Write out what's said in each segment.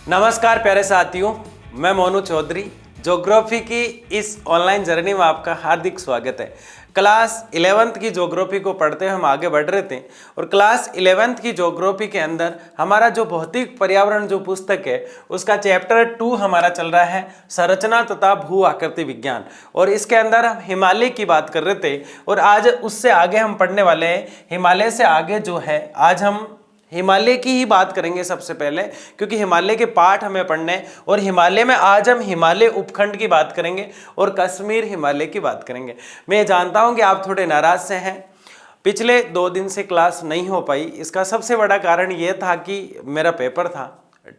नमस्कार प्यारे साथियों, मैं मोनू चौधरी। ज्योग्राफी की इस ऑनलाइन जर्नी में आपका हार्दिक स्वागत है। क्लास 11th की ज्योग्राफी को पढ़ते हुए हम आगे बढ़ रहे थे और क्लास 11th की ज्योग्राफी के अंदर हमारा जो भौतिक पर्यावरण जो पुस्तक है उसका चैप्टर 2 हमारा चल रहा है संरचना तथा भू आकृति विज्ञान, और इसके अंदर हम हिमालय की बात कर रहे थे और आज उससे आगे हम पढ़ने वाले हैं। हिमालय से आगे जो है आज हम हिमालय की ही बात करेंगे सबसे पहले, क्योंकि हिमालय के पाठ हमें पढ़ने हैं और हिमालय में आज हम हिमालय उपखंड की बात करेंगे और कश्मीर हिमालय की बात करेंगे। मैं जानता हूं कि आप थोड़े नाराज से हैं, पिछले 2 दिन से क्लास नहीं हो पाई। इसका सबसे बड़ा कारण यह था कि मेरा पेपर था,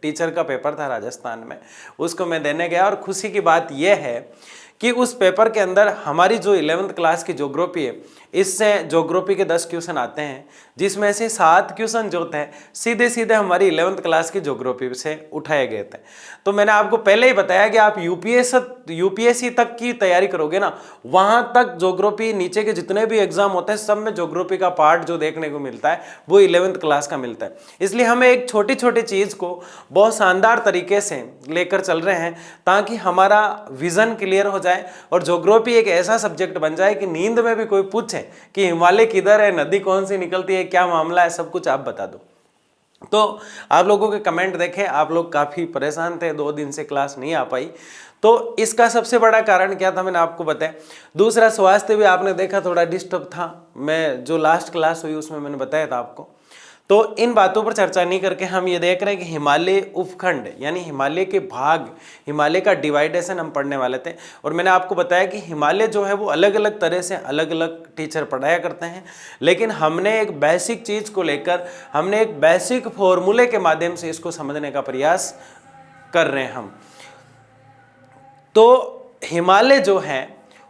टीचर का पेपर था राजस्थान में, उसको मैं देने गया। और खुशी की बात यह है कि उस पेपर के अंदर हमारी जो 11th क्लास की ज्योग्राफी है, इससे ज्योग्राफी के 10 क्वेश्चन आते हैं, जिसमें से 7 क्वेश्चन जो थे सीधे सीधे हमारी 11th क्लास की ज्योग्राफी से उठाए गए थे। तो मैंने आपको पहले ही बताया कि आप यूपीएससी तक की तैयारी करोगे ना, वहां तक ज्योग्राफी, नीचे के जितने भी एग्जाम होते हैं सब में ज्योग्राफी का पार्ट जो देखने को मिलता है वो 11th क्लास का मिलता है। इसलिए हमें एक छोटी छोटी चीज को बहुत शानदार तरीके से लेकर चल रहे हैं ताकि हमारा विजन क्लियर हो जाए और ज्योग्राफी एक ऐसा सब्जेक्ट बन जाए कि नींद में भी कोई पूछे कि हिमालय किधर है, नदी कौन सी निकलती है, क्या मामला है, सब कुछ आप बता दो। तो आप लोगों के कमेंट देखें, आप लोग काफी परेशान थे, 2 दिन से क्लास नहीं आ पाई। तो इसका सबसे बड़ा कारण क्या था मैंने आपको बताया। दूसरा, स्वास्थ्य भी आपने देखा थोड़ा डिस्टर्ब था, मैं जो लास्ट क्लास हुई उसमें मैंने बताया था आपको। तो इन बातों पर चर्चा नहीं करके हम ये देख रहे हैं कि हिमालय उपखंड यानी हिमालय के भाग, हिमालय का डिवाइडेशन हम पढ़ने वाले थे। और मैंने आपको बताया कि हिमालय जो है वो अलग अलग तरह से अलग अलग टीचर पढ़ाया करते हैं, लेकिन हमने एक बेसिक चीज़ को लेकर, हमने एक बेसिक फॉर्मूले के माध्यम से इसको समझने का प्रयास कर रहे हैं हम। तो हिमालय जो है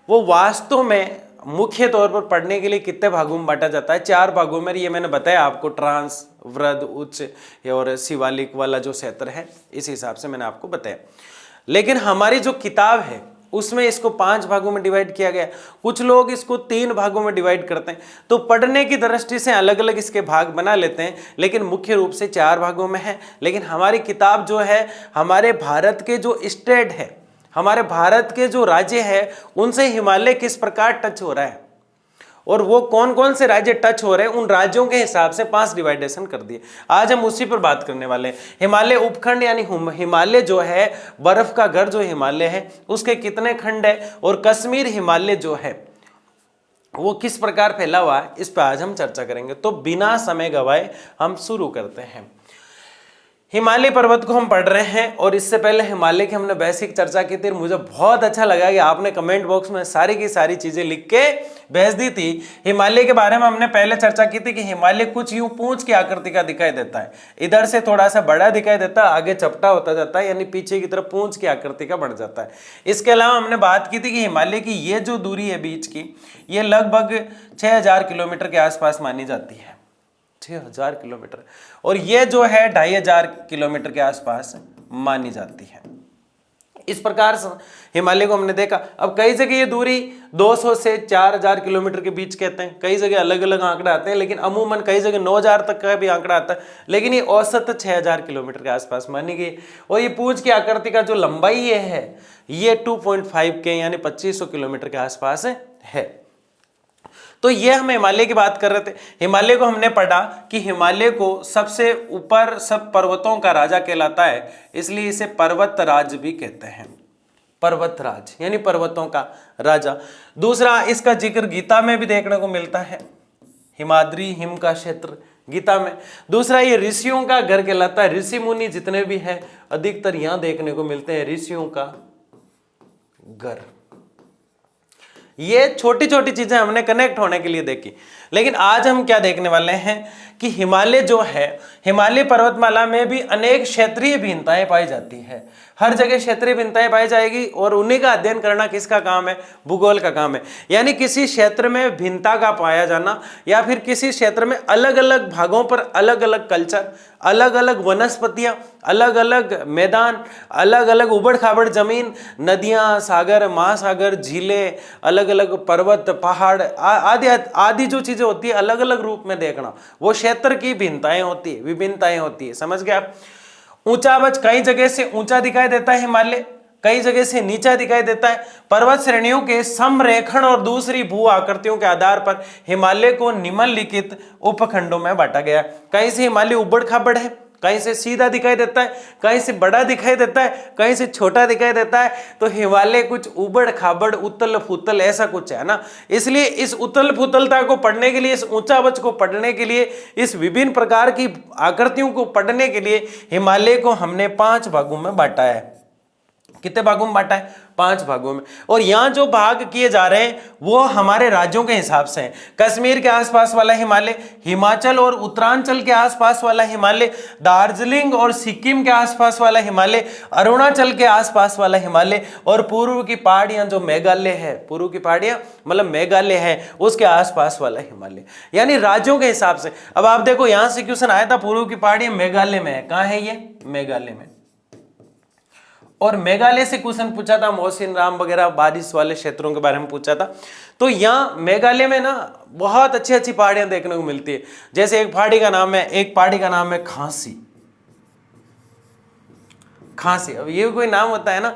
वो वास्तव में मुख्य तौर पर पढ़ने के लिए कितने भागों में बांटा जाता है? 4 भागों में। ये मैंने बताया आपको, ट्रांस, वृद्ध, उच्च और शिवालिक वाला जो क्षेत्र है, इस हिसाब से मैंने आपको बताया। लेकिन हमारी जो किताब है उसमें इसको 5 भागों में डिवाइड किया गया। कुछ लोग इसको 3 भागों में डिवाइड करते हैं, तो पढ़ने की दृष्टि से अलग अलग इसके भाग बना लेते हैं, लेकिन मुख्य रूप से 4 भागों में है। लेकिन हमारी किताब जो है हमारे भारत के जो स्टेट है, हमारे भारत के जो राज्य है, उनसे हिमालय किस प्रकार टच हो रहा है और वो कौन कौन से राज्य टच हो रहे हैं, उन राज्यों के हिसाब से 5 डिवाइडेशन कर दिए। आज हम उसी पर बात करने वाले हैं। हिमालय उपखंड यानी हिमालय जो है, बर्फ का घर जो हिमालय है, उसके कितने खंड है, और कश्मीर हिमालय जो है वो किस प्रकार फैला हुआ है, इस पर आज हम चर्चा करेंगे। तो बिना समय गवाए हम शुरू करते हैं। हिमालय पर्वत को हम पढ़ रहे हैं और इससे पहले हिमालय की हमने बेसिक चर्चा की थी। मुझे बहुत अच्छा लगा कि आपने कमेंट बॉक्स में सारी की सारी चीजें लिख के भेज दी थी। हिमालय के बारे में हमने पहले चर्चा की थी कि हिमालय कुछ यूं पूंछ की आकृति का दिखाई देता है, इधर से थोड़ा सा बड़ा दिखाई देता है, आगे चपटा होता जाता है, यानी पीछे की तरफ पूंछ की आकृति का बढ़ जाता है। इसके अलावा हमने बात की थी कि हिमालय की ये जो दूरी है बीच की, ये लगभग 6000 किलोमीटर के आसपास मानी जाती है, 6000 किलोमीटर, और ये जो है 2500 किलोमीटर के आसपास मानी जाती है। इस प्रकार से हिमालय को हमने देखा। अब कई जगह ये दूरी 200 से 4000 किलोमीटर के बीच कहते हैं, कई जगह अलग अलग आंकड़े आते हैं, लेकिन अमूमन कई जगह 9000 तक का भी आंकड़ा आता है, लेकिन ये औसत 6000 किलोमीटर के आसपास मानी गई। और ये पूंछ की आकृति का जो लंबाई है ये 2.5 के यानी 2500 किलोमीटर के आसपास है। तो ये हम हिमालय की बात कर रहे थे। हिमालय को हमने पढ़ा कि हिमालय को सबसे ऊपर सब पर्वतों का राजा कहलाता है, इसलिए इसे पर्वतराज भी कहते हैं। पर्वतराज यानी पर्वतों का राजा। दूसरा, इसका जिक्र गीता में भी देखने को मिलता है, हिमाद्री, हिम का क्षेत्र गीता में। दूसरा, ये ऋषियों का घर कहलाता है। ऋषि मुनि जितने भी हैं अधिकतर यहां देखने को मिलते हैं, ऋषियों का घर। ये छोटी छोटी चीजें हमने कनेक्ट होने के लिए देखी। लेकिन आज हम क्या देखने वाले हैं कि हिमालय जो है, हिमालय पर्वतमाला में भी अनेक क्षेत्रीय भिन्नताएं पाई जाती है। हर जगह क्षेत्रीय भिन्नताएं पाई जाएगी और उन्हीं का अध्ययन करना किसका काम है? भूगोल का काम है। यानी किसी क्षेत्र में भिन्नता का पाया जाना, या फिर किसी क्षेत्र में अलग अलग भागों पर अलग अलग कल्चर, अलग अलग वनस्पतियां, अलग अलग मैदान, अलग अलग उबड़ खाबड़ जमीन, नदियां, सागर, महासागर, झीलें, अलग अलग पर्वत, पहाड़ आदि आदि जो चीजें होती है अलग अलग रूप में देखना, वो क्षेत्र की भिन्नताएं होती है, विभिन्नताएं होती है। समझ गए आप? ऊंचा अवच कई जगह से ऊंचा दिखाई देता है हिमालय, कई जगह से नीचा दिखाई देता है। पर्वत श्रेणियों के समरेखण और दूसरी भू आकृतियों के आधार पर हिमालय को निम्नलिखित उपखंडों में बांटा गया। कहीं से हिमालय उबड़ खाबड़ है, कहीं से सीधा दिखाई देता है, कहीं से बड़ा दिखाई देता है, कहीं से छोटा दिखाई देता है। तो हिमालय कुछ उबड़ खाबड़ उतल फुतल ऐसा कुछ है ना। इसलिए इस उतल फुतलता को पढ़ने के लिए, इस ऊंचा अवच को पढ़ने के लिए, इस विभिन्न प्रकार की आकृतियों को पढ़ने के लिए हिमालय को हमने 5 भागों में बांटा है। कितने भागों में बांटा है? 5 भागों में। और यहां जो भाग किए जा रहे हैं वो हमारे राज्यों के हिसाब से हैं। कश्मीर के आसपास वाला हिमालय, हिमाचल और उत्तरांचल के आसपास वाला हिमालय, दार्जिलिंग और सिक्किम के आसपास वाला हिमालय, अरुणाचल के आसपास वाला हिमालय और पूर्व की पहाड़ियां जो मेघालय है, पूर्व की पहाड़ियां मतलब मेघालय है, उसके आसपास वाला हिमालय, यानी राज्यों के हिसाब से। अब आप देखो यहां से क्वेश्चन आया था, पूर्व की पहाड़ियां मेघालय में है। कहां है ये? मेघालय में। और मेघालय से क्वेश्चन पूछा था, मौसिन राम वगैरह बारिश वाले क्षेत्रों के बारे में पूछा था। तो यहाँ मेघालय में ना बहुत अच्छी अच्छी पहाड़ियां देखने को मिलती है। जैसे एक पहाड़ी का नाम है, एक पहाड़ी का नाम है खांसी। खांसी, अब ये कोई नाम होता है ना,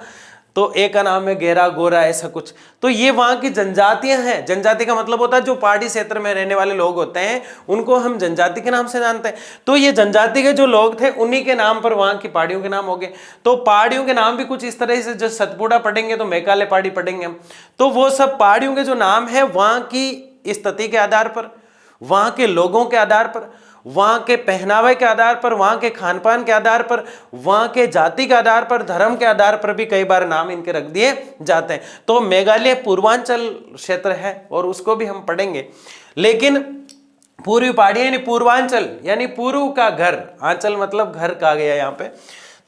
तो एक का नाम है गेरा गोरा, ऐसा कुछ। तो ये वहां की जनजातियां हैं। जनजाति का मतलब होता है जो पहाड़ी क्षेत्र में रहने वाले लोग होते हैं उनको हम जनजाति के नाम से जानते हैं। तो ये जनजाति के जो लोग थे उन्हीं के नाम पर वहां की पहाड़ियों के नाम हो गए। तो पहाड़ियों के नाम भी कुछ इस तरह से, जो सतपुड़ा पढ़ेंगे तो मेघालय पहाड़ी पढ़ेंगे हम। तो वो सब पहाड़ियों के जो नाम है वहां की स्थिति के आधार पर, वहां के लोगों के आधार पर, वहां के पहनावे के आधार पर, वहां के खान पान के आधार पर, वहां के जाति के आधार पर, धर्म के आधार पर भी कई बार नाम इनके रख दिए जाते हैं। तो मेघालय पूर्वांचल क्षेत्र है और उसको भी हम पढ़ेंगे। लेकिन पूर्वी पहाड़ियां यानी पूर्वांचल, यानी पूर्व का घर, आंचल मतलब घर कहा गया यहाँ पे।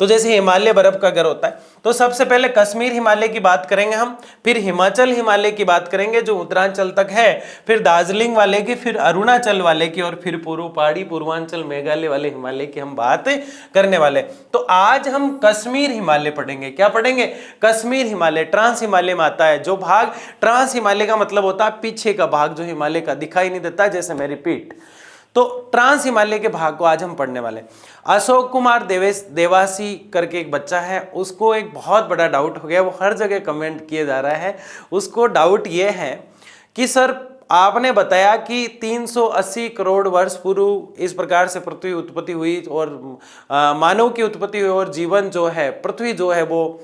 तो जैसे हिमालय बर्फ का घर होता है, तो सबसे पहले कश्मीर हिमालय की बात करेंगे हम, फिर हिमाचल हिमालय की बात करेंगे जो उत्तरांचल तक है, फिर दार्जिलिंग वाले की, फिर अरुणाचल वाले की, और फिर पूर्व पहाड़ी पूर्वांचल मेघालय वाले हिमालय की हम बात करने वाले। तो आज हम कश्मीर हिमालय पढ़ेंगे। क्या पढ़ेंगे? कश्मीर हिमालय। ट्रांस हिमालय में आता है जो भाग। ट्रांस हिमालय का मतलब होता है पीछे का भाग जो हिमालय का दिखाई नहीं देता, जैसे मेरी पीठ। तो ट्रांस हिमालय के भाग को आज हम पढ़ने वाले। अशोक कुमार देवासी करके एक बच्चा है, उसको एक बहुत बड़ा डाउट हो गया, वो हर जगह कमेंट किए जा रहा है। उसको डाउट ये है कि सर आपने बताया कि 380 करोड़ वर्ष पूर्व इस प्रकार से पृथ्वी उत्पत्ति हुई और मानव की उत्पत्ति हुई और जीवन जो है, पृथ्वी जो है वो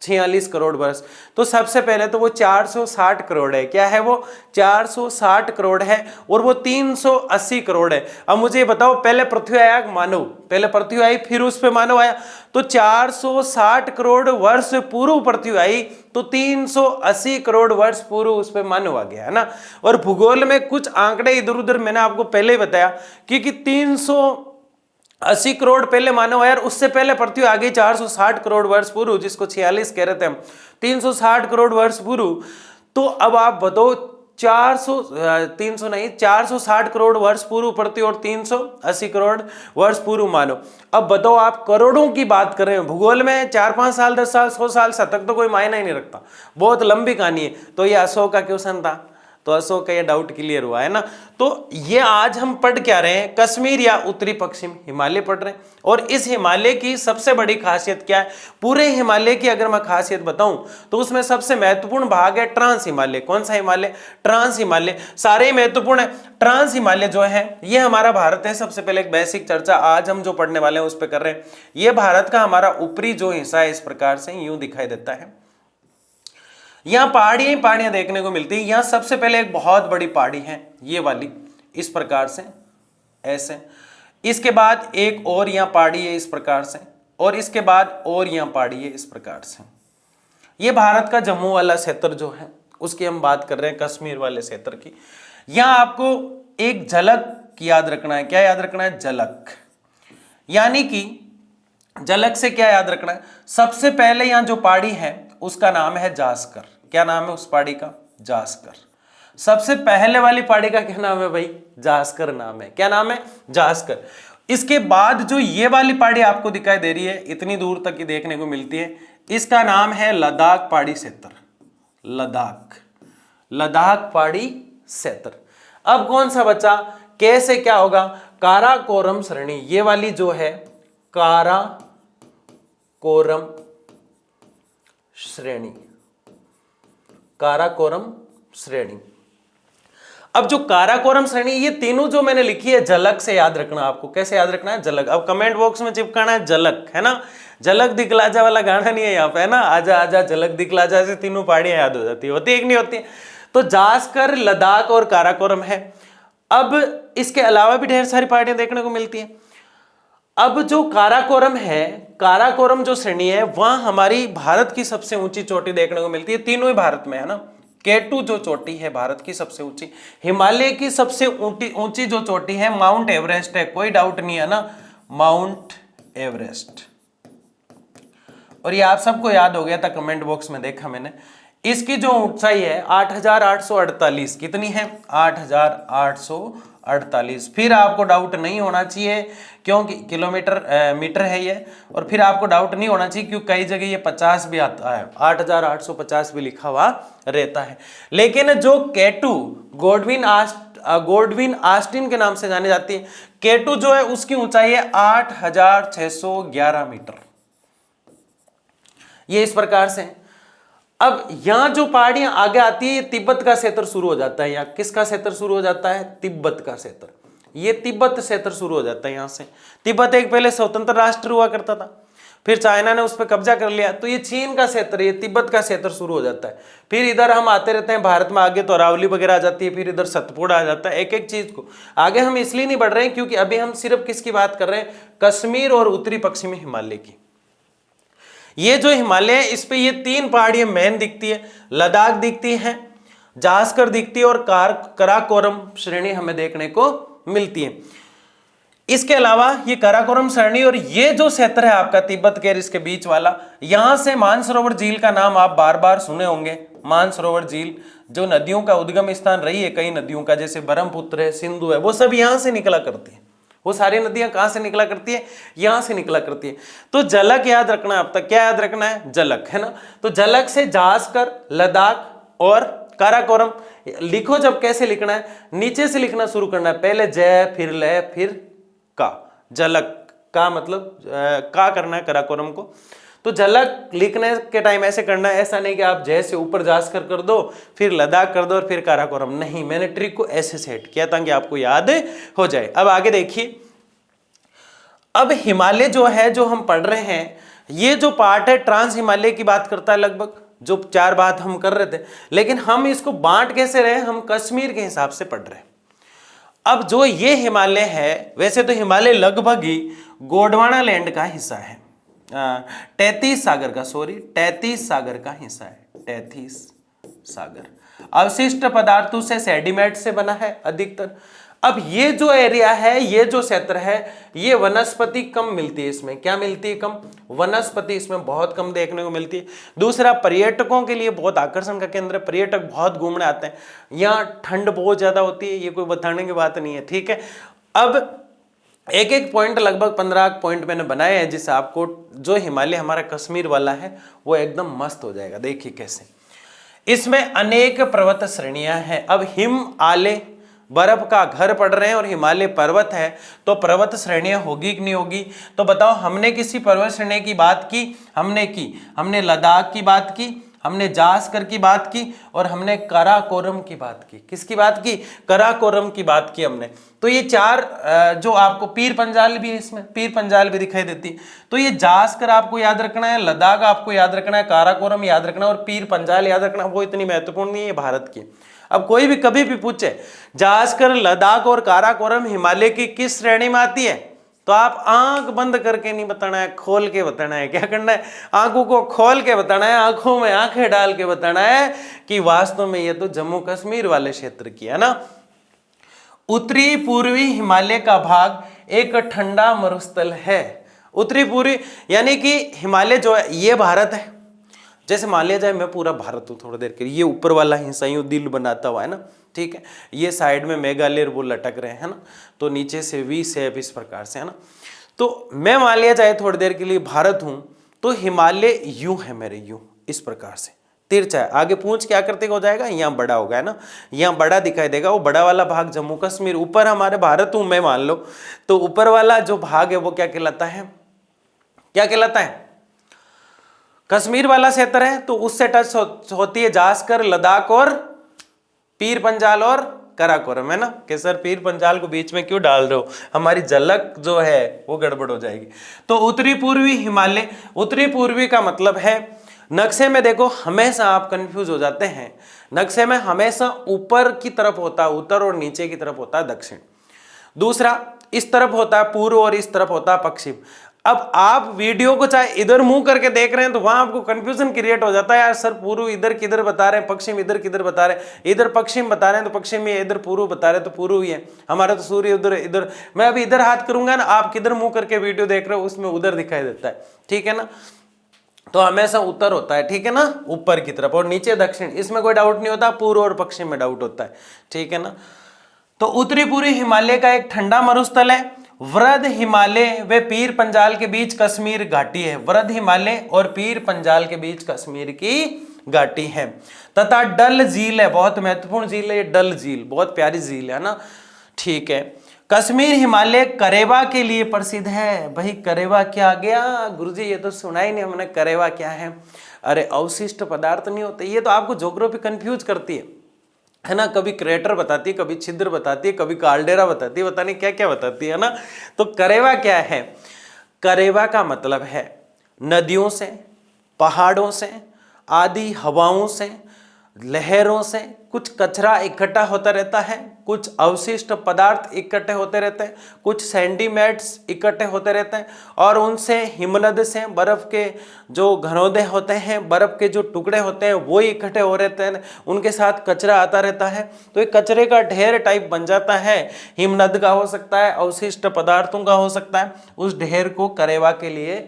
46 करोड़ वर्ष। तो सबसे पहले तो वो 460 करोड़ है। क्या है वो? 460 करोड़ है और वो 380 करोड़ है। अब मुझे बताओ, पहले पृथ्वी आया मानव, पहले पृथ्वी आई फिर उस पे मानव आया, तो 460 करोड़ वर्ष पूर्व पृथ्वी आई तो 380 करोड़ वर्ष पूर्व उस पे मानव आ गया, है ना। और भूगोल में कुछ आंकड़े इधर उधर मैंने आपको पहले ही बताया कि 380 करोड़ पहले मानव आया, उससे पहले पृथ्वी आ गई 460 करोड़ वर्ष पूर्व, जिसको 46 कह रहे थे हम, 360 करोड़ वर्ष पूर्व। तो अब आप बताओ 460 करोड़ वर्ष पूर्व पृथ्वी और 380 करोड़ वर्ष पूर्व मानव। अब बताओ, आप करोड़ों की बात कर रहे हैं। भूगोल में 4-5 साल 10 साल 100 साल शतक तो कोई मायना ही नहीं रखता, बहुत लंबी कहानी है। तो ये अशोक का क्वेश्चन था, तो अशोक का ये डाउट क्लियर हुआ है ना। तो ये आज हम पढ़ क्या रहे हैं? कश्मीर या उत्तरी पश्चिम हिमालय पढ़ रहे हैं। और इस हिमालय की सबसे बड़ी खासियत क्या है? पूरे हिमालय की अगर मैं खासियत बताऊं तो उसमें सबसे महत्वपूर्ण भाग है ट्रांस हिमालय। कौन सा हिमालय? ट्रांस हिमालय। सारे महत्वपूर्ण है। ट्रांस हिमालय जो है ये हमारा भारत है। सबसे पहले एक बेसिक चर्चा आज हम जो पढ़ने वाले हैं उस पर कर रहे हैं। ये भारत का हमारा ऊपरी जो हिस्सा है, इस प्रकार से यूं दिखाई देता है। यहां पहाड़ियां देखने को मिलती है। यहां सबसे पहले एक बहुत बड़ी पहाड़ी है, ये वाली, इस प्रकार से ऐसे। इसके बाद एक और यहां पहाड़ी है इस प्रकार से, और इसके बाद और यहां पहाड़ी है इस प्रकार से। ये भारत का जम्मू वाला क्षेत्र जो है उसकी हम बात कर रहे हैं, कश्मीर वाले क्षेत्र की। यहां आपको एक झलक याद रखना है। क्या याद रखना है? झलक। यानी कि झलक से क्या याद रखना है? सबसे पहले यहां जो पहाड़ी है उसका नाम है जास्कर। क्या नाम है उस पहाड़ी का? जास्कर। सबसे पहले वाली पहाड़ी का क्या नाम है भाई? जास्कर नाम है। क्या नाम है? जास्कर। इसके बाद जो ये वाली पहाड़ी आपको दिखाई दे रही है, इतनी दूर तक की देखने को मिलती है, इसका नाम है लद्दाख पहाड़ी क्षेत्र। लद्दाख, लद्दाख पहाड़ी क्षेत्र। अब कौन सा बचा? कैसे क्या होगा? काराकोरम श्रेणी, ये वाली जो है काराकोरम काराकोरम श्रेणी, काराकोरम श्रेणी। अब जो काराकोरम श्रेणी, ये तीनों जो मैंने लिखी है झलक से याद रखना आपको। कैसे याद रखना है? झलक। अब कमेंट बॉक्स में चिपकाना है झलक, है ना। झलक दिखला जा वाला गाना नहीं है यहाँ पे, है ना। आजा आजा झलक दिखला जा से तीनों पहाड़ियां याद हो जाती है, होती है कि नहीं होती है? तो जास्कर, लद्दाख और काराकोरम है। अब इसके अलावा भी ढेर सारी पहाड़ियां देखने को मिलती है। अब जो काराकोरम है, काराकोरम जो श्रेणी है, वहां हमारी भारत की सबसे ऊंची चोटी देखने को मिलती है। तीनों ही भारत में, है ना। K2 जो चोटी है भारत की सबसे ऊंची, हिमालय की सबसे ऊंची जो चोटी है माउंट एवरेस्ट है, कोई डाउट नहीं है ना, माउंट एवरेस्ट। और ये आप सबको याद हो गया था, कमेंट बॉक्स में देखा मैंने। इसकी जो ऊंचाई है 8,848, कितनी है? 8,848। फिर आपको डाउट नहीं होना चाहिए क्योंकि मीटर है ये, और फिर आपको डाउट नहीं होना चाहिए क्योंकि कई जगह ये 50 भी आता है, 8,850 भी लिखा हुआ रहता है। लेकिन जो K2 गोडविन आस्टिन के नाम से जानी जाती है, K2 जो है उसकी ऊंचाई है 8,611 मीटर। ये इस प्रकार से। अब यहां जो पहाड़ियां आगे आती है, ये तिब्बत का क्षेत्र शुरू हो जाता है। यहाँ किसका क्षेत्र शुरू हो जाता है? तिब्बत का क्षेत्र। ये तिब्बत क्षेत्र शुरू हो जाता है यहां से। तिब्बत एक पहले स्वतंत्र राष्ट्र हुआ करता था, फिर चाइना ने उस पर कब्जा कर लिया, तो ये चीन का क्षेत्र, ये तिब्बत का क्षेत्र शुरू हो जाता है। फिर इधर हम आते रहते हैं भारत में, आगे तो अरावली वगैरह आ जाती है, फिर इधर सतपुड़ा आ जाता है। एक एक चीज को आगे हम इसलिए नहीं बढ़ रहे हैं क्योंकि अभी हम सिर्फ किसकी बात कर रहे हैं? कश्मीर और उत्तरी पश्चिमी हिमालय की। ये जो हिमालय है, इस पे ये तीन पहाड़ियां मेन दिखती है। लद्दाख दिखती है, जास्कर दिखती है, और काराकोरम श्रेणी हमें देखने को मिलती है। इसके अलावा ये काराकोरम श्रेणी और ये जो क्षेत्र है आपका तिब्बत के इसके बीच वाला, यहां से मानसरोवर झील का नाम आप बार बार सुने होंगे। मानसरोवर झील जो नदियों का उद्गम स्थान रही है, कई नदियों का, जैसे ब्रह्मपुत्र है, सिंधु है, वो सब यहां से निकला करती है। वो सारी नदियां कहां से निकला करती है? यहां से निकला करती है। तो झलक याद रखना है। अब तक क्या याद रखना है? झलक, है ना। तो झलक से जास्कर, लद्दाख और काराकोरम लिखो। जब कैसे लिखना है? नीचे से लिखना शुरू करना है, पहले जय, फिर लय, फिर का। झलक का मतलब का करना है काराकोरम को। तो झलक लिखने के टाइम ऐसे करना है, ऐसा नहीं कि आप जय से ऊपर जास्कर कर दो, फिर लद्दाख कर दो और फिर काराकोरम। नहीं, मैंने ट्रिक को ऐसे सेट किया ताकि आपको याद हो जाए। अब आगे देखिए। अब हिमालय जो है, जो हम पढ़ रहे हैं, ये जो पार्ट है ट्रांस हिमालय की बात करता है लगभग, जो 4 बात हम कर रहे थे। लेकिन हम इसको बांट कैसे रहे? हम कश्मीर के हिसाब से पढ़ रहे हैं। अब जो ये हिमालय है, वैसे तो हिमालय लगभग ही गोंडवाना लैंड का हिस्सा है, तैतीस सागर का हिस्सा है। तैतीस सागर अवशिष्ट पदार्थों से, सेडिमेंट से बना है अधिकतर। अब ये जो एरिया है, ये जो क्षेत्र है, ये वनस्पति कम मिलती है इसमें। क्या मिलती है? कम वनस्पति इसमें बहुत कम देखने को मिलती है। दूसरा, पर्यटकों के लिए बहुत आकर्षण का केंद्र है, पर्यटक बहुत घूमने आते हैं। यहाँ ठंड बहुत ज्यादा होती है, ये कोई बताने की बात नहीं है, ठीक है। अब एक एक पॉइंट, लगभग 15 पॉइंट मैंने बनाए हैं, जिससे आपको जो हिमालय हमारा कश्मीर वाला है वो एकदम मस्त हो जाएगा। देखिए कैसे। इसमें अनेक पर्वत श्रेणियां हैं। अब हिमालय बर्फ का घर पड़ रहे हैं और हिमालय पर्वत है, तो पर्वत श्रेणियां होगी कि नहीं होगी? तो बताओ, हमने किसी पर्वत श्रेणी की बात की? हमने लद्दाख की बात की, हमने जास्कर की बात की, और हमने काराकोरम की बात की। किसकी बात की? काराकोरम की बात की हमने। तो ये 4 जो आपको पीर पंजाल भी है, इसमें पीर पंजाल भी दिखाई देती है। तो ये जास्कर आपको याद रखना है, लद्दाख आपको याद रखना है, काराकोरम याद रखना है, और पीर पंजाल याद रखना। वो इतनी महत्वपूर्ण नहीं है भारत की। अब कोई भी कभी भी पूछे जास्कर, लद्दाख और काराकोरम हिमालय की किस श्रेणी में आती है, तो आप आंख बंद करके नहीं बताना है, खोल के बताना है। क्या करना है? आंखों को खोल के बताना है, आंखों में आंखें डाल के बताना है कि वास्तव में ये तो जम्मू कश्मीर वाले क्षेत्र की है ना। उत्तरी पूर्वी हिमालय का भाग एक ठंडा मरुस्थल है। उत्तरी पूर्वी यानी कि हिमालय जो है ये भारत है। जैसे मान लिया जाए मैं पूरा भारत हूँ थोड़ी देर के लिए, ये ऊपर वाला हिस्सा यूं दिल बनाता हुआ है ना, ठीक है। ये साइड में मेघालय वो लटक रहे हैं ना, तो नीचे से वी शेप इस प्रकार से है ना। तो मैं मान लिया जाए थोड़ी देर के लिए भारत हूं, तो हिमालय यूं है मेरे, यूं इस प्रकार से तिरछा है। आगे पूंछ क्या करते हो जाएगा, यहाँ बड़ा होगा है ना, यहाँ बड़ा दिखाई देगा। वो बड़ा वाला भाग जम्मू कश्मीर, ऊपर हमारे भारत हूं मैं मान लो, तो ऊपर वाला जो भाग है वो क्या कहलाता है? क्या कहलाता है? कश्मीर वाला क्षेत्र है तो उससे टच होती है जास्कर, लद्दाख और पीर पंजाल और काराकोरम, है ना। कि सर पीर पंजाल को बीच में क्यों डाल रहे हो, हमारी झलक जो है वो गड़बड़ हो जाएगी। तो उत्तरी पूर्वी हिमालय, उत्तरी पूर्वी का मतलब है, नक्शे में देखो हमेशा आप कंफ्यूज हो जाते हैं, नक्शे में हमेशा ऊपर की तरफ होता है उत्तर और नीचे की तरफ होता है दक्षिण। दूसरा, इस तरफ होता है पूर्व और इस तरफ होता है पश्चिम। अब आप वीडियो को चाहे इधर मुंह करके देख रहे हैं तो वहां आपको कंफ्यूजन क्रिएट हो जाता है, यार सर पूर्व इधर किधर बता रहे हैं, पश्चिम इधर किधर बता रहे हैं, इधर पश्चिम बता रहे हैं तो पश्चिम ही है, इधर पूर्व बता रहे हैं तो पूर्व ही है, हमारा तो सूर्य उधर इधर। मैं अभी इधर हाथ करूंगा ना, आप किधर मुंह करके वीडियो देख रहे हो उसमें उधर दिखाई देता है, ठीक है ना। तो हमेशा उत्तर होता है, ठीक है ना, ऊपर की तरफ, और नीचे दक्षिण, इसमें कोई डाउट नहीं होता, पूर्व और पश्चिम में डाउट होता है, ठीक है ना। तो उत्तरी पूर्वी हिमालय का एक ठंडा मरुस्थल है। वृद्ध हिमालय व पीर पंजाल के बीच कश्मीर घाटी है, वृद्ध हिमालय और पीर पंजाल के बीच कश्मीर की घाटी है। तथा डल झील है, बहुत महत्वपूर्ण झील है ये डल झील, बहुत प्यारी झील है ना, ठीक है। कश्मीर हिमालय करेवा के लिए प्रसिद्ध है। भाई करेवा क्या आ गया गुरुजी, ये तो सुना ही नहीं हमने, करेवा क्या है। अरे अवशिष्ट पदार्थ नहीं होते, ये तो आपको ज्योग्राफी कंफ्यूज करती है ना, कभी क्रेटर बताती है, कभी छिद्र बताती है, कभी काल्डेरा बताती है, पता नहीं क्या क्या बताती है ना। तो करेवा क्या है, करेवा का मतलब है नदियों से, पहाड़ों से, आदि हवाओं से, लहरों से कुछ कचरा इकट्ठा होता रहता है, कुछ अवशिष्ट पदार्थ इकट्ठे होते रहते हैं, कुछ सेंटीमेट्स इकट्ठे होते रहते हैं, और उनसे हिमनद से बर्फ के जो घनौदे होते हैं, बर्फ के जो टुकड़े होते हैं वो इकट्ठे हो रहते हैं, उनके साथ कचरा आता रहता है। तो एक कचरे का ढेर टाइप बन जाता है, हिमनद का हो सकता है, अवशिष्ट पदार्थों का हो सकता है, उस ढेर को करेवा के लिए,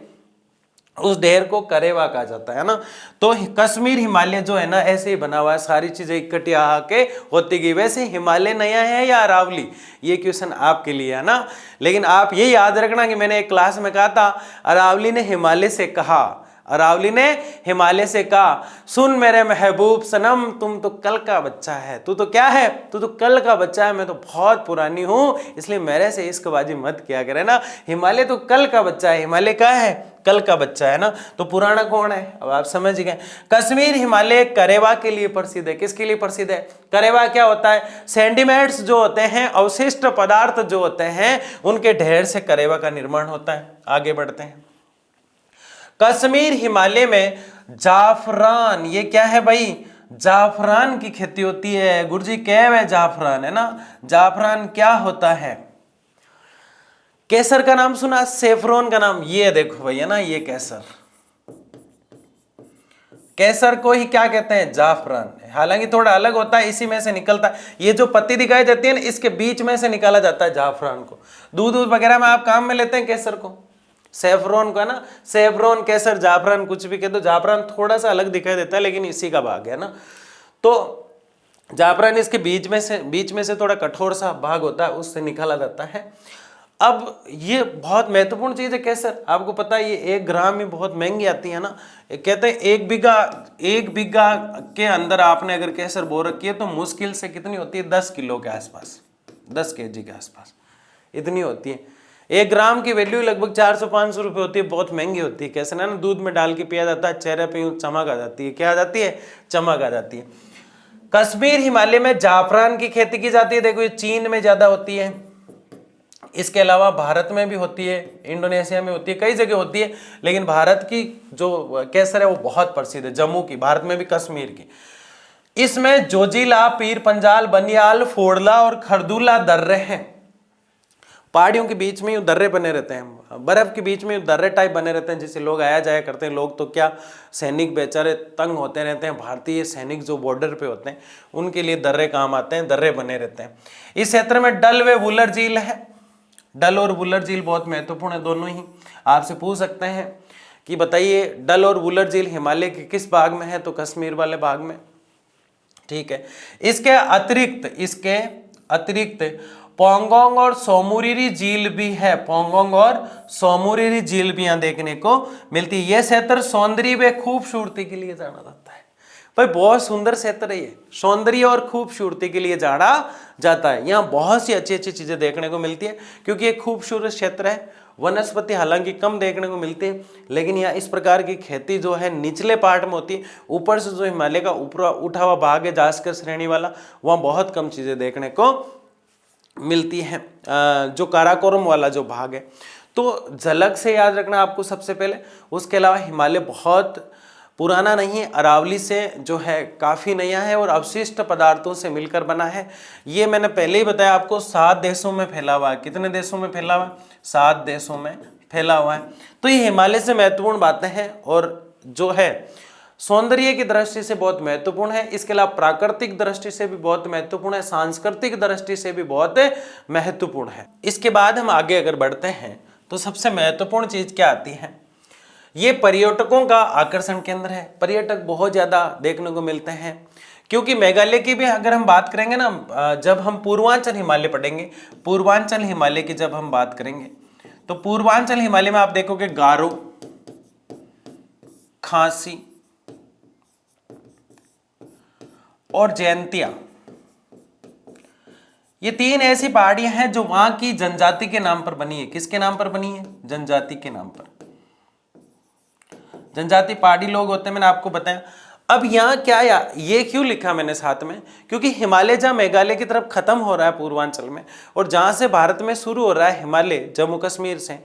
उस ढेर को करेवा कहा जाता है ना। तो कश्मीर हिमालय जो है ना ऐसे ही बना हुआ है, सारी चीजें इकट्ठी आके होती गई। वैसे हिमालय नया है या अरावली, ये क्वेश्चन आपके लिए है ना। लेकिन आप ये याद रखना कि मैंने एक क्लास में कहा था, अरावली ने हिमालय से कहा, अरावली ने हिमालय से कहा, सुन मेरे महबूब सनम तुम तो कल का बच्चा है, तू तो क्या है, तू तो कल का बच्चा है, मैं तो बहुत पुरानी हूं, इसलिए मेरे से इश्कबाजी मत किया करे ना। हिमालय तो कल का बच्चा है, हिमालय क्या है, कल का बच्चा है ना। तो पुराना कौन है, अब आप समझ गए। कश्मीर हिमालय करेवा के लिए प्रसिद्ध है। किसके लिए प्रसिद्ध है, करेवा क्या होता है, सेंटीमेंट्स जो होते हैं, अवशिष्ट पदार्थ जो होते हैं, उनके ढेर से करेवा का निर्माण होता है। आगे बढ़ते हैं। कश्मीर हिमालय में जाफरान, ये क्या है भाई, जाफरान की खेती होती है। गुरुजी क्या है जाफरान, है ना। जाफरान क्या होता है, केसर का नाम सुना, सेफ्रोन का नाम, ये देखो भैया ना, ये केसर, केसर को ही क्या कहते हैं, जाफरान। हालांकि थोड़ा अलग होता है, इसी में से निकलता है, ये जो पत्ती दिखाई देती है ना, इसके बीच में से निकाला जाता है जाफरान को। दूध वगैरह में आप काम में लेते हैं केसर को, सेफ्रोन का ना, सेफ्रोन, केसर, जाफरान कुछ भी कह दो। जाफरान थोड़ा सा अलग दिखाई देता है लेकिन इसी का भाग है ना। तो जाफरान इसके बीच में से थोड़ा कठोर सा भाग होता है, उससे निकाला जाता है। अब ये बहुत महत्वपूर्ण चीज है केसर, आपको पता है ये 1 ग्राम में बहुत महंगी आती है ना। कहते हैं 1 बीघा के अंदर आपने अगर केसर बो रखी है तो मुश्किल से कितनी होती है, 10 किलो के आसपास, 10 kg के आसपास इतनी होती है। 1 ग्राम की वैल्यू लगभग 400-500 रुपये होती है, बहुत महंगी होती है। कैसे ना, दूध में डाल के पिया जाता है, चेहरे पे चमक आ जाती है, क्या आ जाती है, चमक आ जाती है। कश्मीर हिमालय में जाफरान की खेती की जाती है। देखो ये चीन में ज्यादा होती है, इसके अलावा भारत में भी होती है, इंडोनेशिया में होती है, कई जगह होती है, लेकिन भारत की जो केसर है वो बहुत प्रसिद्ध है, जम्मू की, भारत में भी कश्मीर की। इसमें जोजिला, पीर पंजाल, बनियाल, फोड़ला और खरदूला दर्रे हैं। पहाड़ियों के बीच में दर्रे बने रहते हैं, बर्फ के बीच में दर्रे टाइप बने रहते हैं, जिससे लोग आया जाया करते हैं। लोग तो क्या, सैनिक बेचारे तंग होते रहते हैं, भारतीय सैनिक जो बॉर्डर पे होते हैं उनके लिए दर्रे काम आते हैं, दर्रे बने रहते हैं। इस क्षेत्र में डल व वुलर झील है। डल और वुलर झील बहुत महत्वपूर्ण है, दोनों ही आपसे पूछ सकते हैं कि बताइए डल और वुलर झील हिमालय के किस भाग में है, तो कश्मीर वाले भाग में, ठीक है। इसके अतिरिक्त पोंगोंग और सोमुरिरी झील भी है, पोंगोंग और सोमुरिरी झील भी यहाँ देखने को मिलती है। यह क्षेत्र सौंदर्य व खूबसूरती के लिए जाना जाता है। भाई बहुत सुंदर क्षेत्र है ये, सौंदर्य और खूबसूरती के लिए जाना जाता है। यहाँ बहुत सी अच्छी अच्छी चीजें देखने को मिलती है क्योंकि ये खूबसूरत क्षेत्र है। वनस्पति हालांकि कम देखने को मिलती है, लेकिन यहाँ इस प्रकार की खेती जो है निचले पार्ट में होती है। ऊपर से जो हिमालय का ऊपर उठा हुआ भाग है जास्कर श्रेणी वाला, वहाँ बहुत कम चीजें देखने को मिलती है। जो काराकोरम वाला जो भाग है, तो झलक से याद रखना आपको सबसे पहले। उसके अलावा हिमालय बहुत पुराना नहीं है, अरावली से जो है काफ़ी नया है और अवशिष्ट पदार्थों से मिलकर बना है। ये मैंने पहले ही बताया आपको, 7 देशों में फैला हुआ है। कितने देशों में फैला हुआ है? 7 देशों में फैला हुआ है। तो ये हिमालय से महत्वपूर्ण बातें हैं और जो है सौंदर्य की दृष्टि से बहुत महत्वपूर्ण है। इसके अलावा प्राकृतिक दृष्टि से भी बहुत महत्वपूर्ण है, सांस्कृतिक दृष्टि से भी बहुत महत्वपूर्ण है। इसके बाद हम आगे अगर बढ़ते हैं तो सबसे महत्वपूर्ण चीज क्या आती है? ये पर्यटकों का आकर्षण केंद्र है। पर्यटक बहुत ज्यादा देखने को मिलते हैं क्योंकि मेघालय की भी अगर हम बात करेंगे ना, जब हम पूर्वांचल हिमालय पढ़ेंगे, पूर्वांचल हिमालय की जब हम बात करेंगे तो पूर्वांचल हिमालय में आप देखोगे गारो, खासी और जयंतिया, ये 3 ऐसी पहाड़ियां हैं जो वहां की जनजाति के नाम पर बनी है। किसके नाम पर बनी है? जनजाति के नाम पर। जनजाति पहाड़ी लोग होते हैं, मैंने आपको बताया। अब यहाँ क्या ये क्यों लिखा मैंने साथ में? क्योंकि हिमालय जहाँ मेघालय की तरफ खत्म हो रहा है पूर्वांचल में, और जहां से भारत में शुरू हो रहा है हिमालय जम्मू कश्मीर से,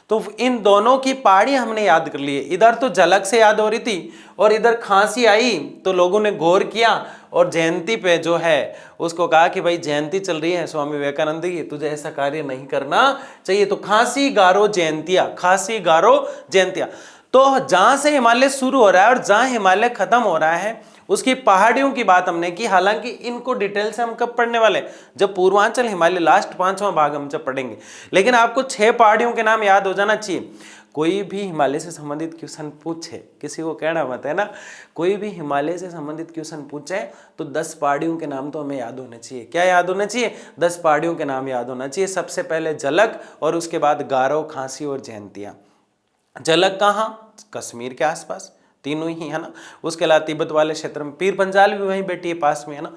तो इन दोनों की पहाड़ी हमने याद कर ली है। इधर तो झलक से याद हो रही थी और इधर खांसी आई तो लोगों ने गौर किया और जयंती पे जो है उसको कहा कि भाई जयंती चल रही है स्वामी विवेकानंद की, तुझे ऐसा कार्य नहीं करना चाहिए। तो खांसी गारो जयंतिया, खांसी गारो जयंतिया। तो जहां से हिमालय शुरू हो रहा है और जहां हिमालय खत्म हो रहा है उसकी पहाड़ियों की बात हमने की। हालांकि इनको डिटेल से हम कब पढ़ने वाले? जब पूर्वांचल हिमालय लास्ट 5वां भाग हम जब पढ़ेंगे। लेकिन आपको 6 पहाड़ियों के नाम याद हो जाना चाहिए। कोई भी हिमालय से संबंधित क्वेश्चन पूछे, किसी को कहना मत है ना, कोई भी हिमालय से संबंधित क्वेश्चन पूछे तो 10 पहाड़ियों के नाम तो हमें याद होने चाहिए। क्या याद होना चाहिए? 10 पहाड़ियों के नाम याद होना चाहिए। सबसे पहले झलक और उसके बाद गारो, खांसी और जयंतिया। झलक कहाँ? कश्मीर के आसपास, तीनों ही है ना। उसके अलावा तिब्बत वाले क्षेत्र में पीर पंजाल भी वहीं बैठी है पास में, है ना।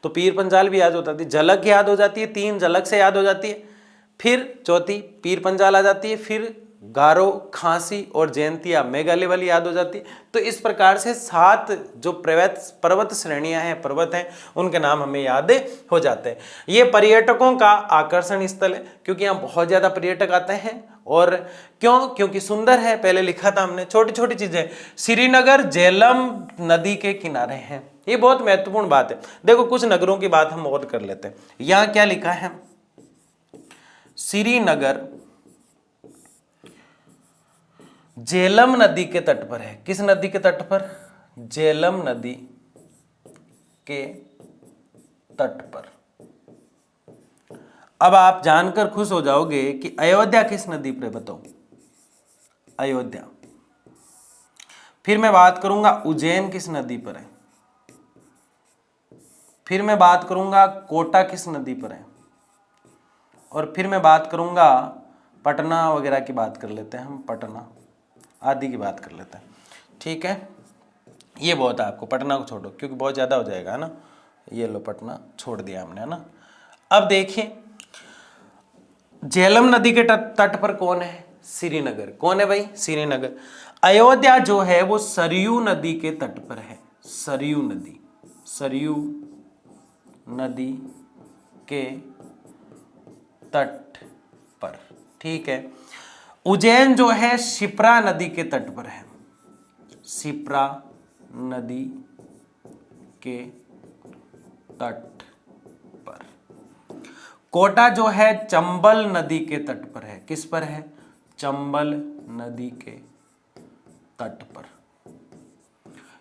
तो पीर पंजाल भी याद हो जाती है, झलक याद हो जाती है, 3 झलक से याद हो जाती है, फिर चौथी पीर पंजाल आ जाती है, फिर गारो, खांसी और जयंतिया मेघालय वाली याद हो जाती है। तो इस प्रकार से 7 जो पर्वत श्रेणियां हैं, पर्वत हैं, उनके नाम हमें याद हो जाते हैं। ये पर्यटकों का आकर्षण स्थल है क्योंकि यहाँ बहुत ज्यादा पर्यटक आते हैं। और क्यों? क्योंकि सुंदर है, पहले लिखा था हमने। छोटी छोटी चीजें, श्रीनगर झेलम नदी के किनारे हैं, ये बहुत महत्वपूर्ण बात है। देखो कुछ नगरों की बात हम और कर लेते हैं। यहां क्या लिखा है? श्रीनगर झेलम नदी के तट पर है। किस नदी के तट पर? झेलम नदी के तट पर। अब आप जानकर खुश हो जाओगे कि अयोध्या किस नदी पर? बताओ, अयोध्या। फिर मैं बात करूंगा उज्जैन किस नदी पर है। फिर मैं बात करूंगा कोटा किस नदी पर है। और फिर मैं बात करूंगा पटना वगैरह की बात कर लेते हैं हम, पटना आदि की बात कर लेते हैं। ठीक है, ये बहुत है। आपको पटना को छोड़ो क्योंकि बहुत ज्यादा हो जाएगा, है ना। ये लो, पटना छोड़ दिया हमने, है ना। अब देखिए झेलम नदी के तट पर कौन है? श्रीनगर। कौन है भाई? श्रीनगर। अयोध्या जो है वो सरयू नदी के तट पर है। सरयू नदी, सरयू नदी के तट पर। ठीक है। उज्जैन जो है शिप्रा नदी के तट पर है। शिप्रा नदी के तट पर। कोटा जो है चंबल नदी के तट पर है। किस पर है? चंबल नदी के तट पर।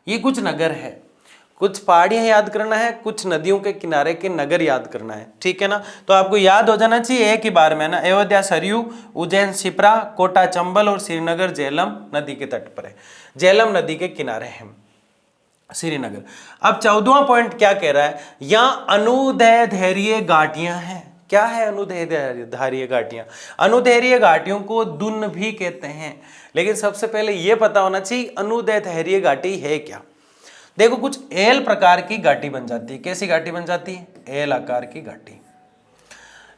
ये कुछ नगर है, कुछ पहाड़ियां याद करना है, कुछ नदियों के किनारे के नगर याद करना है। ठीक है ना। तो आपको याद हो जाना चाहिए एक ही बार में ना। अयोध्या सरयू, उज्जैन शिप्रा, कोटा चंबल और श्रीनगर झेलम नदी के तट पर है। झेलम नदी के किनारे है श्रीनगर। अब 14वां पॉइंट क्या कह रहा है? यहाँ अनुदैर्ध्य घाटियां हैं। क्या है अनुदैर्ध्य घाटियां? अनुदैर्ध्य घाटियों को दुन भी कहते हैं। लेकिन सबसे पहले यह पता होना चाहिए अनुदैर्ध्य घाटी है क्या। देखो कुछ एल प्रकार की घाटी बन जाती है। कैसी घाटी बन जाती है? एल आकार की घाटी।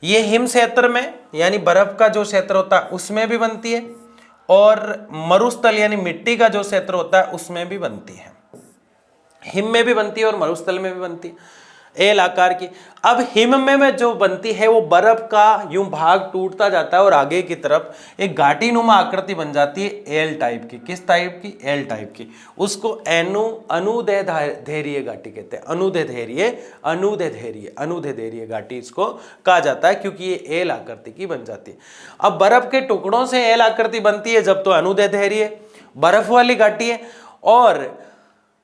ये हिम क्षेत्र में यानी बर्फ का जो क्षेत्र होता है उसमें भी बनती है, और मरुस्थल यानी मिट्टी का जो क्षेत्र होता है उसमें भी बनती है। हिम में भी बनती है और मरुस्थल में भी बनती है एल आकार की। अब हिम में जो बनती है वो बर्फ का यूं भाग टूटता जाता है और आगे की तरफ एक घाटी नुमा आकृति बन जाती है एल टाइप की। किस टाइप की? एल टाइप की। उसको अनुदैर्ध्य घाटी कहते हैं। अनुदैर्ध्य घाटी इसको कहा जाता है, क्योंकि ये एल आकृति की बन जाती है। अब बर्फ के टुकड़ों से एल आकृति बनती है जब तो अनुदैर्ध्य बर्फ वाली घाटी है, और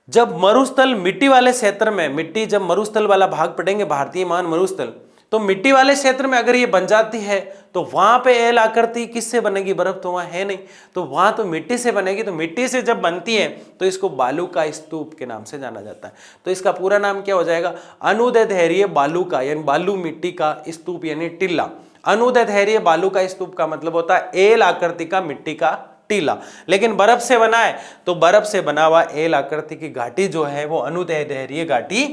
जब मरुस्थल मिट्टी वाले क्षेत्र में, मिट्टी जब मरुस्थल वाला भाग पड़ेंगे भारतीय मान मरुस्थल, तो मिट्टी वाले क्षेत्र में अगर ये बन जाती है तो वहां पे एल आकृति किससे बनेगी? बर्फ तो वहां है नहीं, तो वहां तो मिट्टी से बनेगी। तो मिट्टी से जब बनती है तो इसको बालू का स्तूप के नाम से जाना जाता है। तो इसका पूरा नाम क्या हो जाएगा? अनुदैर्ध्य बालू का, यानी बालू मिट्टी का स्तूप यानी टिल्ला। अनुदैर्ध्य बालू का स्तूप का मतलब होता है एल आकृति का मिट्टी का टीला। लेकिन बर्फ से बना है तो बर्फ से बना हुआ एल आकृति की घाटी जो है वो अनुदैर्ध्य घाटी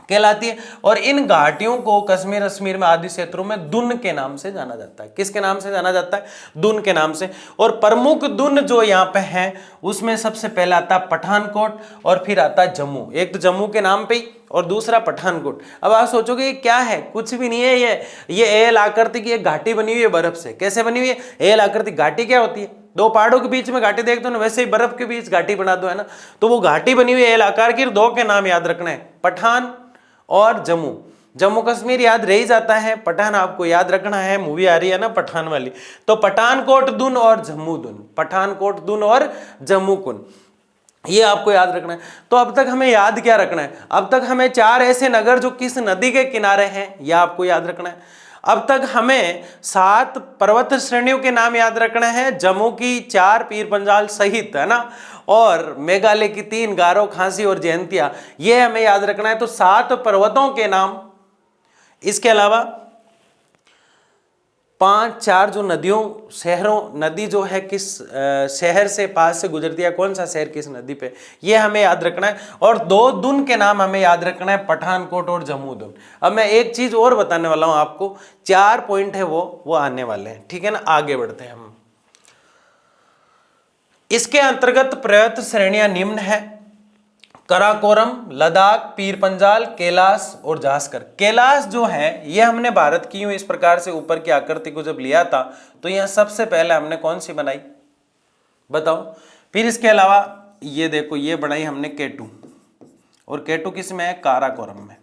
कहलाती है। और इन घाटियों को कश्मीर में आदि क्षेत्रों में दुन के नाम से जाना जाता है। किसके नाम से जाना जाता है? दुन के नाम से। और प्रमुख दुन जो यहाँ पे हैं उसमें सबसे पहला आता है पठानकोट, और फिर आता है जम्मू। एक तो जम्मू के नाम पे ही, और दूसरा पठानकोट। अब आप सोचोगे ये क्या है? कुछ भी नहीं है, ये एल आकृति की एक घाटी बनी हुई है बर्फ से। कैसे बनी हुई है? एल आकृति घाटी क्या होती है? दो पहाड़ों के बीच में घाटी देखते हो ना, वैसे ही बर्फ के बीच घाटी बना दो, है ना। तो वो घाटी बनी हुई है एल आकार की। दो के नाम याद रखना है, पठान और जम्मू। जम्मू कश्मीर याद रह ही जाता है, पठान आपको याद रखना है, मूवी आ रही है ना पठान वाली। तो पठानकोट दुन और जम्मू दुन, पठानकोट दुन और जम्मू कुन, ये आपको याद रखना है। तो अब तक हमें याद क्या रखना है? अब तक हमें 4 ऐसे नगर जो किस नदी के किनारे हैं यह आपको याद रखना है। अब तक हमें 7 पर्वत श्रेणियों के नाम याद रखना है, जम्मू की 4 पीर पंजाल सहित, है ना, और मेघालय की 3 गारो, खासी और जयंतिया, ये हमें याद रखना है। तो 7 पर्वतों के नाम, इसके अलावा 5-4 जो नदियों, शहरों, नदी जो है किस शहर से पास से गुजरती है, कौन सा शहर किस नदी पे, ये हमें याद रखना है। और 2 दुन के नाम हमें याद रखना है, पठानकोट और जम्मू दुन। अब मैं एक चीज और बताने वाला हूं आपको, 4 पॉइंट है वो आने वाले हैं, ठीक है ना। आगे बढ़ते हैं हम। इसके अंतर्गत पर्वत श्रेणियां निम्न है: कराकोरम, लद्दाख, पीर पंजाल, कैलाश और जास्कर। कैलाश जो है ये हमने भारत की यूं इस प्रकार से ऊपर की आकृति को जब लिया था तो यहां सबसे पहले हमने कौन सी बनाई बताओ? फिर इसके अलावा ये देखो, ये बनाई हमने केटू, और केटू किस में है? काराकोरम में,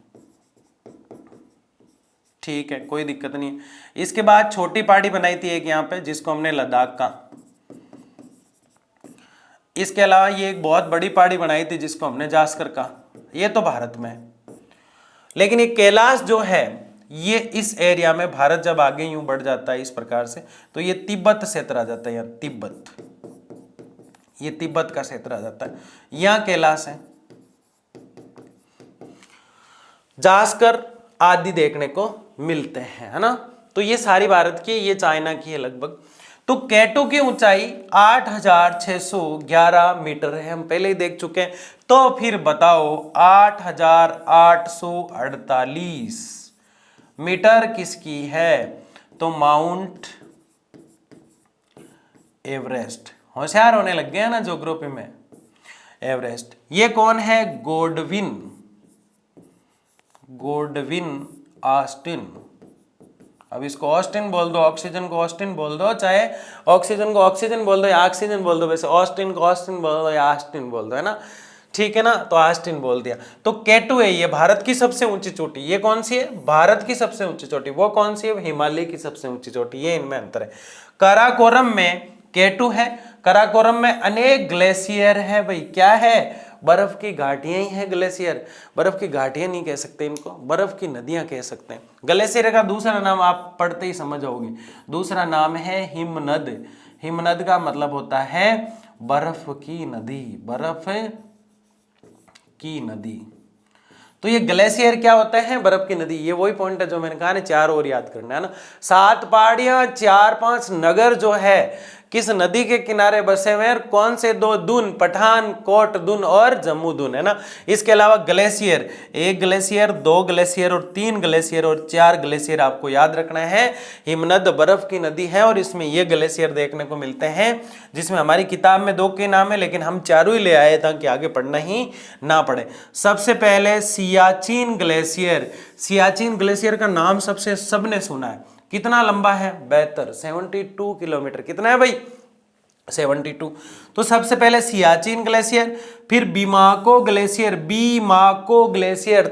ठीक है, कोई दिक्कत नहीं है। इसके बाद छोटी पहाड़ी बनाई थी एक यहाँ पे, जिसको हमने लद्दाख का। इसके अलावा ये एक बहुत बड़ी पहाड़ी बनाई थी जिसको हमने जास्कर का, ये तो भारत में है। लेकिन ये कैलाश जो है ये इस एरिया में, भारत जब आगे यूं बढ़ जाता है इस प्रकार से तो ये तिब्बत क्षेत्र आ जाता है, यहाँ तिब्बत, ये तिब्बत का क्षेत्र आ जाता है, यहाँ कैलाश है। जास्कर आदि देखने को मिलते हैं, है ना। तो ये सारी भारत की, ये चाइना की है लगभग। तो केटू की ऊंचाई 8611 मीटर है, हम पहले ही देख चुके हैं। तो फिर बताओ 8848 मीटर किसकी है? तो माउंट एवरेस्ट। होशियार होने लग गए ना ज्योग्राफी में। एवरेस्ट ये कौन है? Godwin Austin. अब इसको ऑस्टिन बोल दो, ऑक्सीजन को ऑस्टिन बोल दो, चाहे ऑक्सीजन को ऑक्सीजन बोल दो या ऑक्सीजन बोल दो, वैसे ऑस्टिन को ऑस्टिन बोल दो या ऑस्टिन बोल दो, है ना, ठीक है ना। तो ऑस्टिन बोल दिया। तो केटू है ये भारत की सबसे ऊंची चोटी। ये कौन सी है? भारत की सबसे ऊंची चोटी। वो कौन सी है? हिमालय की सबसे ऊंची चोटी। ये इनमें अंतर है। काराकोरम में केटू है। काराकोरम में अनेक ग्लेशियर है भाई। क्या है? बर्फ की घाटियां ही है ग्लेशियर। बर्फ की घाटियां नहीं कह सकते इनको, बर्फ की नदियां कह सकते हैं। ग्लेशियर का दूसरा नाम आप पढ़ते ही समझ जाओगे, दूसरा नाम है हिमनद। हिमनद का मतलब होता है बर्फ की नदी, बर्फ की नदी। तो ये ग्लेशियर क्या होता है? बर्फ की नदी। ये वही पॉइंट है जो मैंने कहा ना, 4 और याद करना है ना। 7 पहाड़ियां, 4-5 नगर जो है किस नदी के किनारे बसे हुए हैं, कौन से दो दून, पठानकोट दून और जम्मू दून, है ना। इसके अलावा ग्लेशियर, 1 ग्लेशियर, 2 ग्लेशियर और 3 ग्लेशियर और 4 ग्लेशियर आपको याद रखना है। हिमनद बर्फ की नदी है और इसमें ये ग्लेशियर देखने को मिलते हैं, जिसमें हमारी किताब में 2 के नाम है लेकिन हम चारों ही ले आए ताकि आगे पढ़ना ही ना पड़े। सबसे पहले सियाचिन ग्लेशियर। सियाचिन ग्लेशियर का नाम सबने सुना है। कितना लंबा है? 72 किलोमीटर। कितना है भाई? 72। तो सबसे पहले सियाचिन ग्लेशियर, फिर बीमाको ग्लेशियर,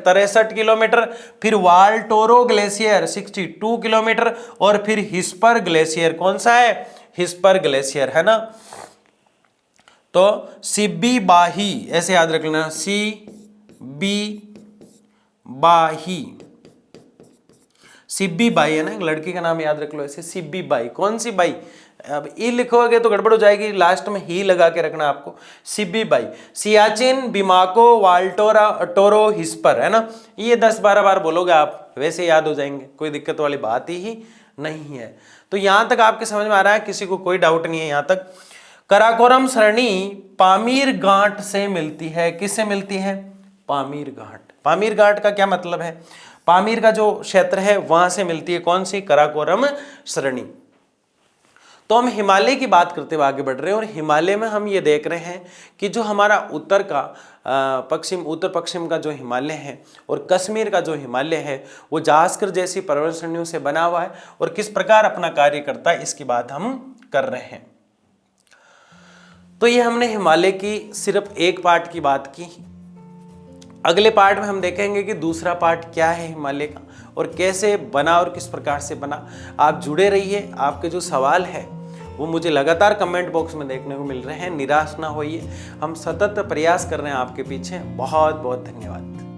63 किलोमीटर, फिर वाल्टोरो ग्लेशियर 62 किलोमीटर और फिर हिस्पर ग्लेशियर। कौन सा है? हिस्पर ग्लेशियर, है ना। तो सिब्बी बाही ऐसे याद रख लेना, सिब्बी बाई है ना, एक लड़की का नाम याद रख लो ऐसे, सिब्बी बाई। कौन सी बाई? अब ई लिखोगे तो गड़बड़ हो जाएगी, लास्ट में ही लगा के रखना आपको, सिब्बी बाई। सियाचिन, बिमाको, वाल्टोरो, हिस्पर, है ना। ये 10-12 बार बोलोगे आप, वैसे याद हो जाएंगे, कोई दिक्कत वाली बात ही नहीं है। तो यहां तक आपके समझ में आ रहा है, किसी को कोई डाउट नहीं है यहां तक। कराकोरम सरणी पामीर घाट से मिलती है। किससे मिलती है? पामीर घाट। पामीर घाट का क्या मतलब है? पामीर का जो क्षेत्र है वहां से मिलती है। कौन सी? कराकोरम सरणी। तो हम हिमालय की बात करते हुए आगे बढ़ रहे हैं और हिमालय में हम ये देख रहे हैं कि जो हमारा उत्तर पश्चिम का जो हिमालय है और कश्मीर का जो हिमालय है वो जास्कर जैसी पर्वत श्रेणियों से बना हुआ है और किस प्रकार अपना कार्य करता है इसकी बात हम कर रहे हैं। तो ये हमने हिमालय की सिर्फ एक पार्ट की बात की। अगले पार्ट में हम देखेंगे कि दूसरा पार्ट क्या है हिमालय का और कैसे बना और किस प्रकार से बना। आप जुड़े रहिए। आपके जो सवाल है वो मुझे लगातार कमेंट बॉक्स में देखने को मिल रहे हैं। निराश ना होइए, हम सतत प्रयास कर रहे हैं आपके पीछे। बहुत बहुत धन्यवाद।